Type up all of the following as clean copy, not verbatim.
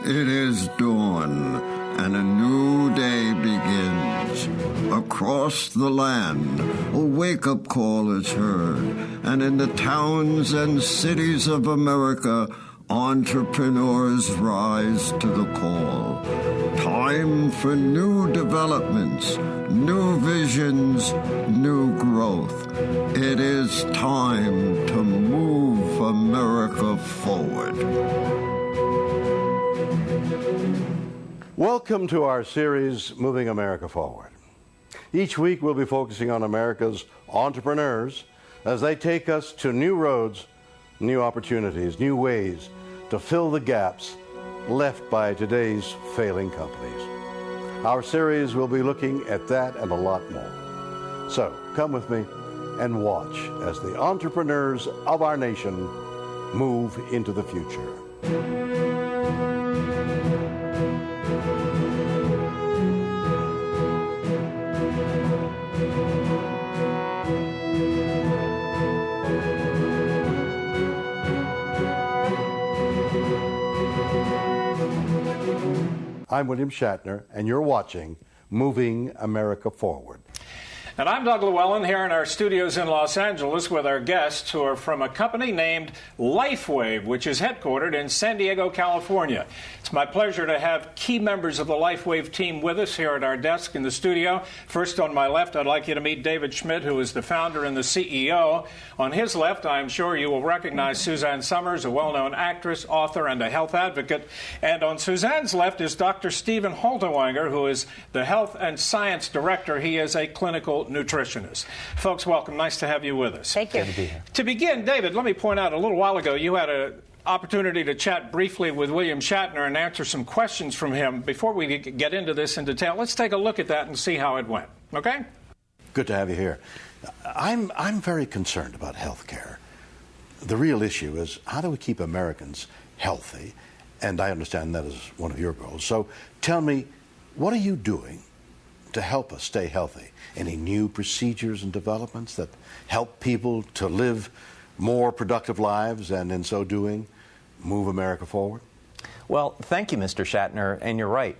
It is dawn, and a new day begins. Across the land, a wake-up call is heard, and in the towns and cities of America, entrepreneurs rise to the call. Time for new developments, new visions, new growth. It is time to move America forward. Welcome to our series, Moving America Forward. Each week we'll be focusing on America's entrepreneurs as they take us to new roads, new opportunities, new ways to fill the gaps left by today's failing companies. Our series will be looking at that and a lot more. So come with me and watch as the entrepreneurs of our nation move into the future. I'm William Shatner, and you're watching Moving America Forward. And I'm Doug Llewellyn here in our studios in Los Angeles with our guests who are from a company named LifeWave, which is headquartered in San Diego, California. It's my pleasure to have key members of the LifeWave team with us here at our desk in the studio. First on my left, I'd like you to meet David Schmidt, who is the founder and the CEO. On his left, I'm sure you will recognize Suzanne Summers, a well-known actress, author, and a health advocate. And on Suzanne's left is Dr. Stephen Halterwanger, who is the Health and Science Director. He is a clinical nutritionist. Folks, welcome. Nice to have you with us. Thank you. Good to be here. To begin, David, let me point out a little while ago you had an opportunity to chat briefly with William Shatner and answer some questions from him. Before we get into this in detail, let's take a look at that and see how it went. Okay? Good to have you here. I'm very concerned about health care. The real issue is how do we keep Americans healthy? And I understand that is one of your goals. So tell me, what are you doing to help us stay healthy? Any new procedures and developments that help people to live more productive lives and in so doing move America forward? Well, thank you, Mr. Shatner, and you're right.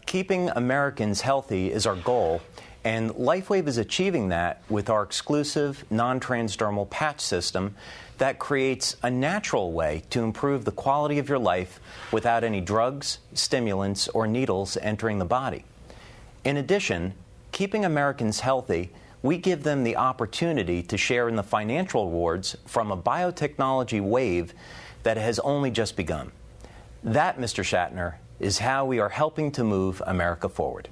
Keeping Americans healthy is our goal, and LifeWave is achieving that with our exclusive non-transdermal patch system that creates a natural way to improve the quality of your life without any drugs, stimulants, or needles entering the body. In addition, keeping Americans healthy, we give them the opportunity to share in the financial rewards from a biotechnology wave that has only just begun. That, Mr. Shatner, is how we are helping to move America forward.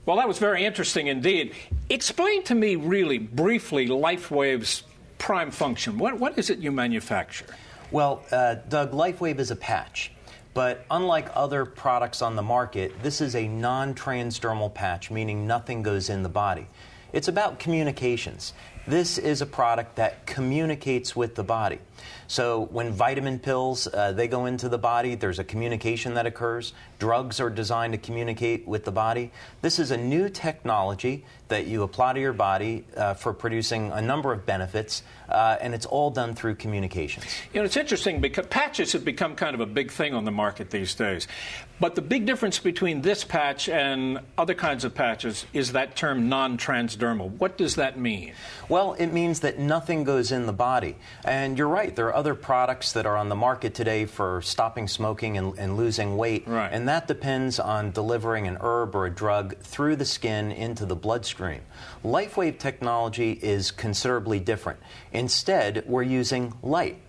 Well, that was very interesting indeed. Explain to me really briefly LifeWave's prime function. What is it you manufacture? Well, Doug, LifeWave is a patch. But unlike other products on the market, this is a non-transdermal patch, meaning nothing goes in the body. It's about communications. This is a product that communicates with the body. So when vitamin pills, they go into the body, there's a communication that occurs. Drugs are designed to communicate with the body. This is a new technology that you apply to your body for producing a number of benefits, and it's all done through communications. You know, it's interesting because patches have become kind of a big thing on the market these days. But the big difference between this patch and other kinds of patches is that term non-transdermal. What does that mean? Well, it means that nothing goes in the body. And you're right, there are other products that are on the market today for stopping smoking and losing weight. Right. And that depends on delivering an herb or a drug through the skin into the bloodstream. LifeWave technology is considerably different. Instead, we're using light.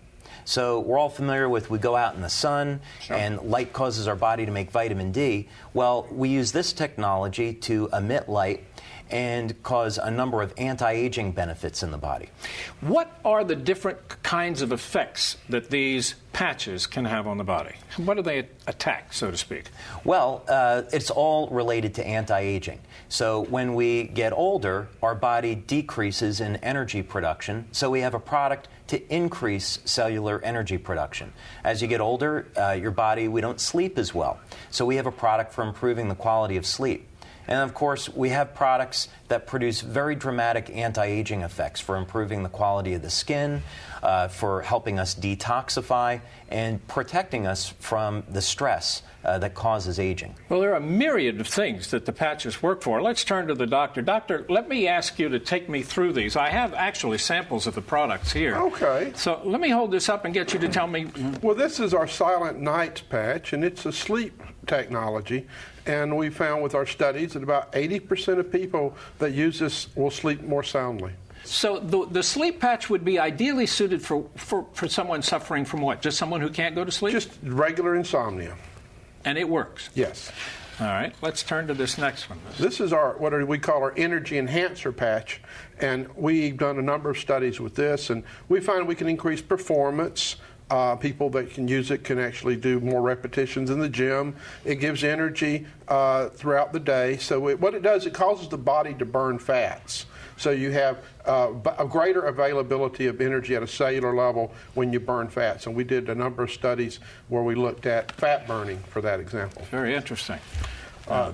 So we're all familiar with we go out in the sun, sure, and light causes our body to make vitamin D. Well, we use this technology to emit light and cause a number of anti-aging benefits in the body. What are the different kinds of effects that these patches can have on the body? What do they attack, so to speak? Well, it's all related to anti-aging. So when we get older, our body decreases in energy production, so we have a product to increase cellular energy production. As you get older, your body, we don't sleep as well. So we have a product for improving the quality of sleep. And of course, we have products that produce very dramatic anti-aging effects for improving the quality of the skin, for helping us detoxify, and protecting us from the stress that causes aging. Well, there are a myriad of things that the patches work for. Let's turn to the doctor. Doctor, let me ask you to take me through these. I have actually samples of the products here. Okay. So let me hold this up and get you to tell me. Well, this is our Silent Night patch, and it's a sleep technology. And we found with our studies that about 80% of people that use this will sleep more soundly. So the sleep patch would be ideally suited for someone suffering from what? Just someone who can't go to sleep? Just regular insomnia. And it works? Yes. All right, let's turn to this next one. This is our what we call our energy enhancer patch, and we've done a number of studies with this, and we find we can increase performance. People that can use it can actually do more repetitions in the gym. It gives energy throughout the day. So what it does, it causes the body to burn fats. So you have a greater availability of energy at a cellular level when you burn fats. And we did a number of studies where we looked at fat burning, for that example. Very interesting.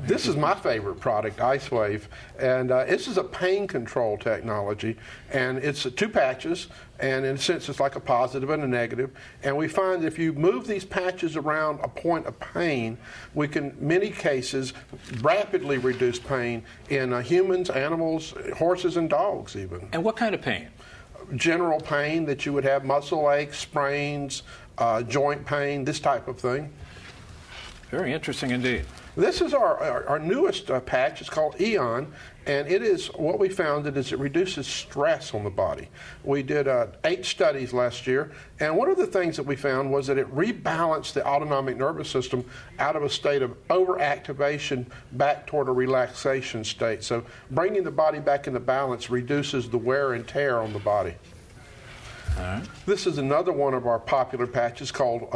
This is my favorite product, LifeWave, and this is a pain control technology, and it's 2 patches, and in a sense it's like a positive and a negative, and we find if you move these patches around a point of pain, we can, in many cases, rapidly reduce pain in humans, animals, horses, and dogs even. And what kind of pain? General pain that you would have, muscle aches, sprains, joint pain, this type of thing. Very interesting indeed. This is our newest patch. It's called Eon, and it is what we found it reduces stress on the body. We did 8 studies last year, and one of the things that we found was that it rebalanced the autonomic nervous system out of a state of overactivation back toward a relaxation state. So bringing the body back into balance reduces the wear and tear on the body. All right. This is another one of our popular patches called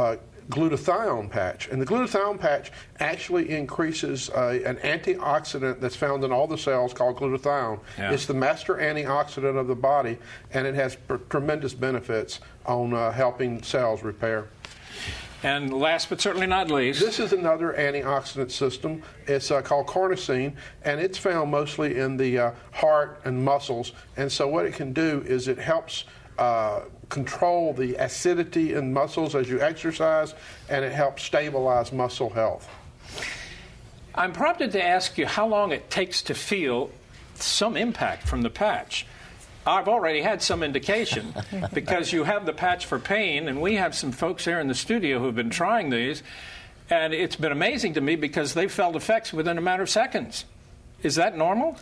glutathione patch, and the glutathione patch actually increases an antioxidant that's found in all the cells called glutathione. Yeah. It's the master antioxidant of the body, and it has tremendous benefits on helping cells repair. And last but certainly not least, this is another antioxidant system. It's called carnosine, and it's found mostly in the heart and muscles. And so what it can do is it helps control the acidity in muscles as you exercise, and it helps stabilize muscle health. I'm prompted to ask you how long it takes to feel some impact from the patch. I've already had some indication because you have the patch for pain, and we have some folks here in the studio who've been trying these, and it's been amazing to me because they've felt effects within a matter of seconds. Is that normal?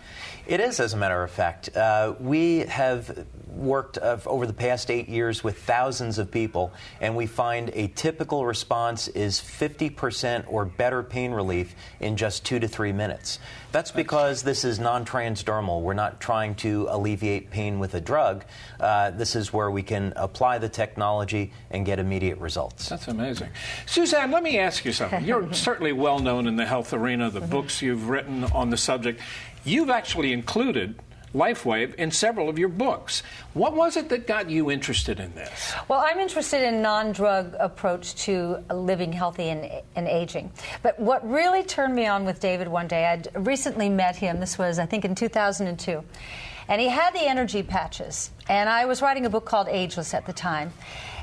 It is, as a matter of fact. We have worked over the past 8 years with thousands of people, and we find a typical response is 50% or better pain relief in just 2 to 3 minutes. That's because this is non-transdermal. We're not trying to alleviate pain with a drug. This is where we can apply the technology and get immediate results. That's amazing. Suzanne, let me ask you something. You're certainly well known in the health arena, the books you've written on the subject. You've actually included LifeWave in several of your books. What was it that got you interested in this? Well, I'm interested in non-drug approach to living healthy and aging. But what really turned me on with David one day, I'd recently met him. This was, I think, in 2002. And he had the energy patches. And I was writing a book called Ageless at the time.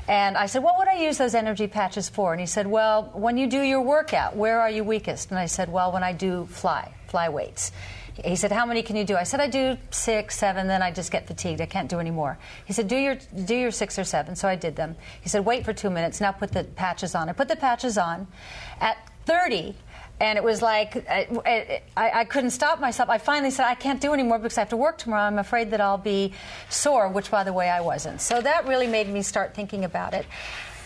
And I said, what would I use those energy patches for? And he said, well, when you do your workout, where are you weakest? And I said, well, when I do fly weights. He said, how many can you do? I said, I do 6, 7, then I just get fatigued. I can't do any more. He said, do your 6 or 7. So I did them. He said, wait for 2 minutes. Now put the patches on. I put the patches on. At 30, and it was like I couldn't stop myself. I finally said, I can't do anymore because I have to work tomorrow. I'm afraid that I'll be sore, which, by the way, I wasn't. So that really made me start thinking about it.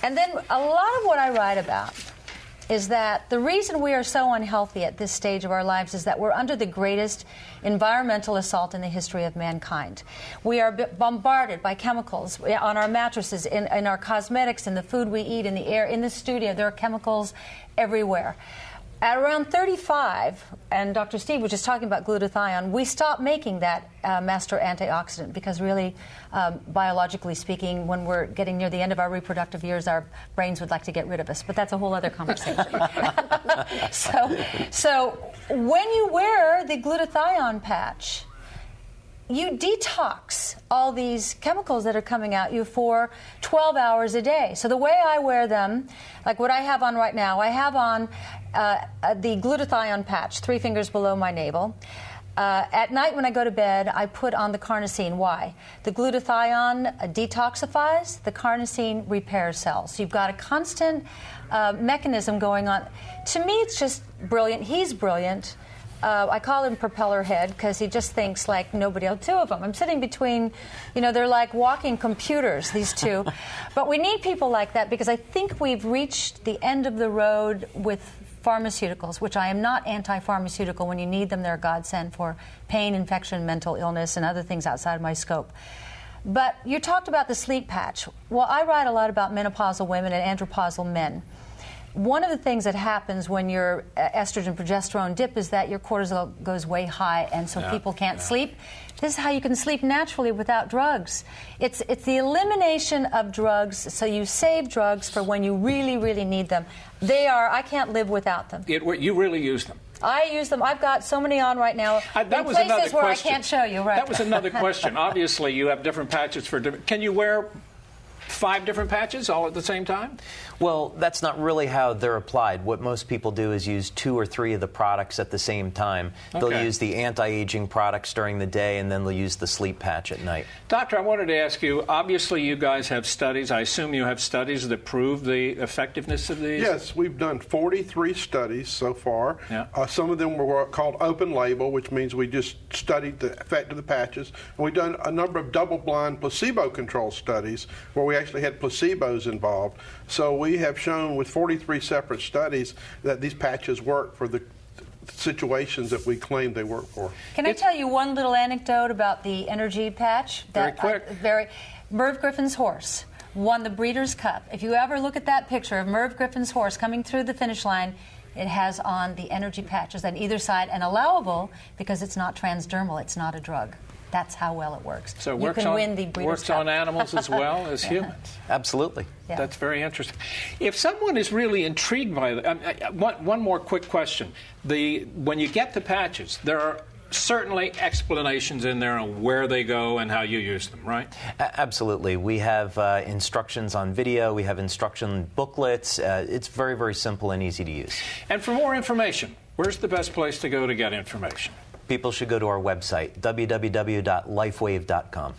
And then a lot of what I write about is that the reason we are so unhealthy at this stage of our lives is that we're under the greatest environmental assault in the history of mankind. We are bombarded by chemicals on our mattresses, in our cosmetics, in the food we eat, in the air, in the studio. There are chemicals everywhere. At around 35, and Dr. Steve was just talking about glutathione, we stopped making that master antioxidant because really, biologically speaking, when we're getting near the end of our reproductive years, our brains would like to get rid of us. But that's a whole other conversation. So When you wear the glutathione patch, you detox all these chemicals that are coming at you for 12 hours a day. So the way I wear them, like what I have on right now, I have on the glutathione patch 3 fingers below my navel. At night when I go to bed, I put on the carnosine. Why? The glutathione detoxifies, the carnosine repairs cells. So you've got a constant mechanism going on. To me, it's just brilliant. He's brilliant. I call him Propeller Head because he just thinks like nobody else. 2 of them. I'm sitting between, they're like walking computers, these 2. But we need people like that because I think we've reached the end of the road with pharmaceuticals, which I am not anti-pharmaceutical. When you need them, they're a godsend for pain, infection, mental illness, and other things outside of my scope. But you talked about the sleep patch. Well, I write a lot about menopausal women and andropausal men. One of the things that happens when your estrogen progesterone dip is that your cortisol goes way high, and so people can't sleep. This is how you can sleep naturally without drugs. It's the elimination of drugs, so you save drugs for when you really, really need them. I can't live without them. You really use them? I use them. I've got so many on right now That was in another places where question. I can't show you. Right. That was another question. Obviously, you have different patches for different... Can you wear 5 different patches all at the same time? Well, that's not really how they're applied. What most people do is use 2 or 3 of the products at the same time. They'll use the anti-aging products during the day, and then they'll use the sleep patch at night. Doctor, I wanted to ask you, obviously you guys have studies. I assume you have studies that prove the effectiveness of these? Yes, we've done 43 studies so far. Yeah. Some of them were called open label, which means we just studied the effect of the patches. And we've done a number of double-blind placebo-controlled studies where we actually had placebos involved. So we have shown with 43 separate studies that these patches work for the situations that we claim they work for. Can I tell you one little anecdote about the energy patch? Very quick. Merv Griffin's horse won the Breeders' Cup. If you ever look at that picture of Merv Griffin's horse coming through the finish line, it has on the energy patches on either side, and allowable because it's not transdermal, it's not a drug. That's how well it works. So you can win the Breeders' works Cup. on animals as well as humans. Absolutely. Yeah. That's very interesting. If someone is really intrigued by one more quick question. When you get the patches, there are certainly explanations in there on where they go and how you use them, right? Absolutely. We have instructions on video. We have instruction booklets. It's very, very simple and easy to use. And for more information, where's the best place to go to get information? People should go to our website, www.lifewave.com.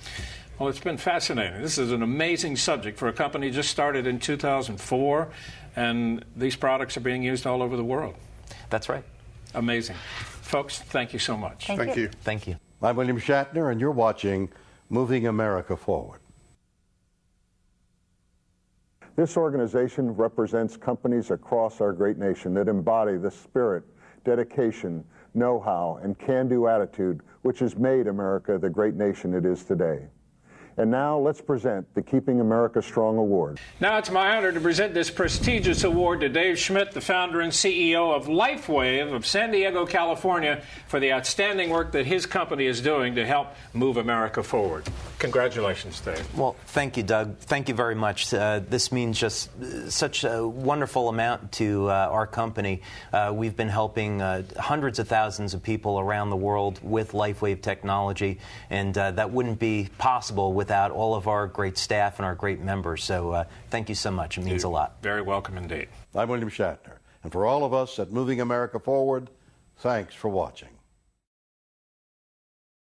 Well, it's been fascinating. This is an amazing subject for a company just started in 2004, and these products are being used all over the world. That's right. Amazing. Folks, thank you so much. Thank you. Thank you. I'm William Shatner, and you're watching Moving America Forward. This organization represents companies across our great nation that embody the spirit, dedication, know-how, and can-do attitude which has made America the great nation it is today. And now let's present the Keeping America Strong Award. Now it's my honor to present this prestigious award to Dave Schmidt, the founder and CEO of LifeWave of San Diego, California, for the outstanding work that his company is doing to help move America forward. Congratulations, Dave. Well, thank you, Doug. Thank you very much. This means just such a wonderful amount to our company. We've been helping hundreds of thousands of people around the world with LifeWave technology, and that wouldn't be possible without all of our great staff and our great members. So thank you so much. It means a lot. Very welcome indeed. I'm William Shatner, and for all of us at Moving America Forward, thanks for watching.